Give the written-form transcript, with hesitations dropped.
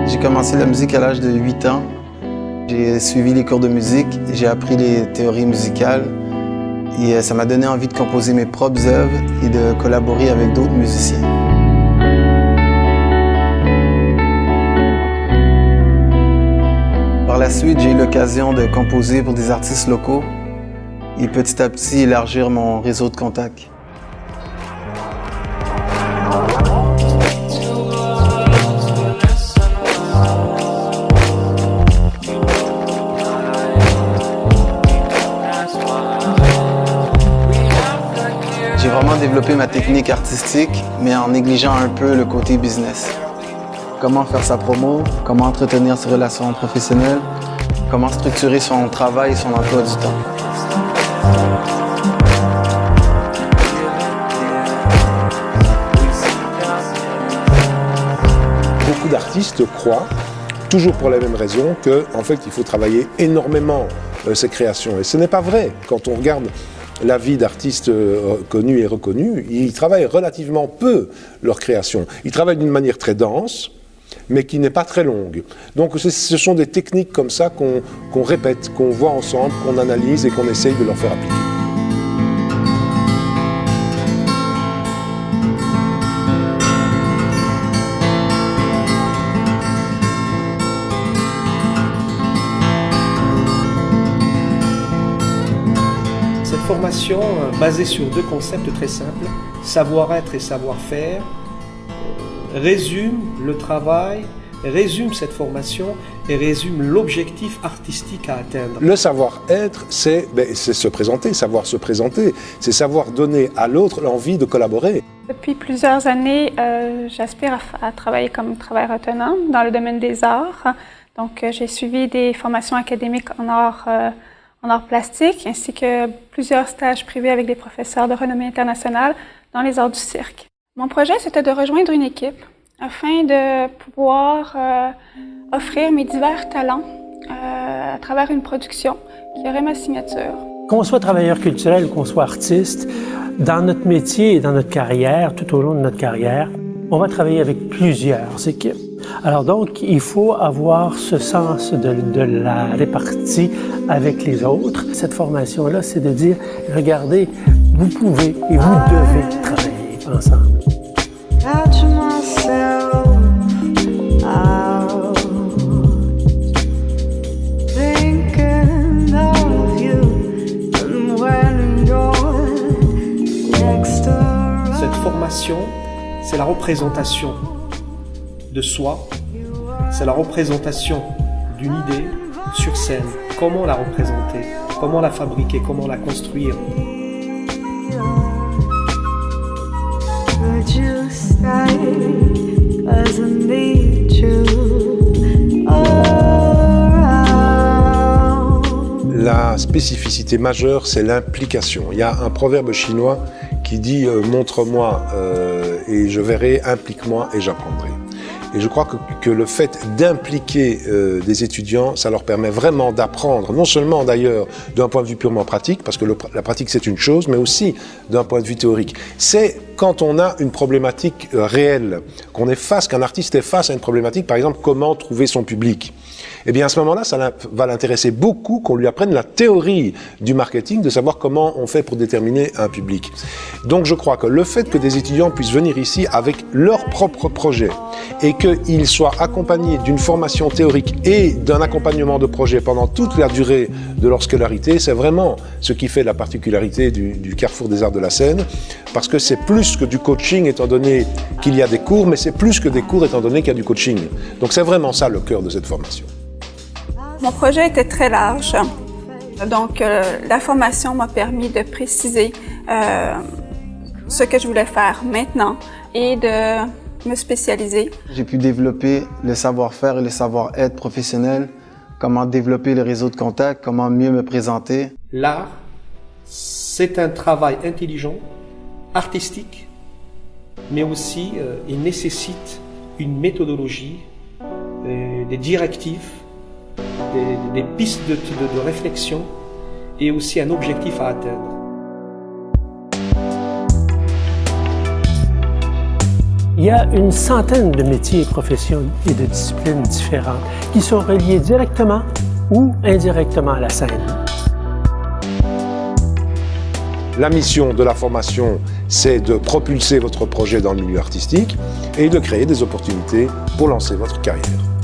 J'ai commencé la musique à l'âge de 8 ans. J'ai suivi les cours de musique, j'ai appris les théories musicales et ça m'a donné envie de composer mes propres œuvres et de collaborer avec d'autres musiciens. Par la suite, j'ai eu l'occasion de composer pour des artistes locaux et petit à petit élargir mon réseau de contacts. J'ai vraiment développé ma technique artistique, mais en négligeant un peu le côté business. Comment faire sa promo, comment entretenir ses relations professionnelles, comment structurer son travail et son emploi du temps. Beaucoup d'artistes croient, toujours pour la même raison, qu'en fait il faut travailler énormément ses créations. Et ce n'est pas vrai. Quand on regarde la vie d'artistes connus et reconnus, ils travaillent relativement peu leurs créations. Ils travaillent d'une manière très dense, mais qui n'est pas très longue. Donc ce sont des techniques comme ça qu'on répète, qu'on voit ensemble, qu'on analyse et qu'on essaye de leur faire appliquer. Cette formation, basée sur deux concepts très simples, savoir-être et savoir-faire, résume le travail, résume cette formation et résume l'objectif artistique à atteindre. Le savoir-être, c'est se présenter, savoir se présenter, c'est savoir donner à l'autre l'envie de collaborer. Depuis plusieurs années, j'aspire à travailler comme travailleur autonome dans le domaine des arts. Donc, j'ai suivi des formations académiques en arts plastiques, ainsi que plusieurs stages privés avec des professeurs de renommée internationale dans les arts du cirque. Mon projet, c'était de rejoindre une équipe afin de pouvoir offrir mes divers talents à travers une production qui aurait ma signature. Qu'on soit travailleur culturel ou qu'on soit artiste, dans notre métier et dans notre carrière, tout au long de notre carrière, on va travailler avec plusieurs équipes. Alors donc, il faut avoir ce sens de la répartie avec les autres. Cette formation-là, c'est de dire, regardez, vous pouvez et vous devez travailler ensemble. Cette formation, c'est la représentation de soi, c'est la représentation d'une idée sur scène. Comment la représenter, comment la fabriquer, comment la construire. La spécificité majeure, c'est l'implication. Il y a un proverbe chinois qui dit « montre-moi et je verrai, implique-moi et j'apprendrai ». Et je crois que le fait d'impliquer des étudiants, ça leur permet vraiment d'apprendre, non seulement d'ailleurs d'un point de vue purement pratique, parce que la pratique c'est une chose, mais aussi d'un point de vue théorique. C'est quand on a une problématique réelle, qu'un artiste est face à une problématique, par exemple, comment trouver son public. Eh bien à ce moment-là, ça va l'intéresser beaucoup qu'on lui apprenne la théorie du marketing, de savoir comment on fait pour déterminer un public. Donc je crois que le fait que des étudiants puissent venir ici avec leur propre projet et qu'ils soient accompagnés d'une formation théorique et d'un accompagnement de projet pendant toute la durée de leur scolarité, c'est vraiment ce qui fait la particularité du Carrefour des Arts de la Seine, parce que c'est plus que du coaching étant donné qu'il y a des cours, mais c'est plus que des cours étant donné qu'il y a du coaching. Donc c'est vraiment ça le cœur de cette formation. Mon projet était très large, donc la formation m'a permis de préciser ce que je voulais faire maintenant et de me spécialiser. J'ai pu développer le savoir-faire et le savoir-être professionnel, comment développer le réseau de contacts, comment mieux me présenter. L'art, c'est un travail intelligent, artistique, mais aussi il nécessite une méthodologie, des directives, des pistes de réflexion et aussi un objectif à atteindre. Il y a une centaine de métiers, professions et de disciplines différentes qui sont reliés directement ou indirectement à la scène. La mission de la formation, c'est de propulser votre projet dans le milieu artistique et de créer des opportunités pour lancer votre carrière.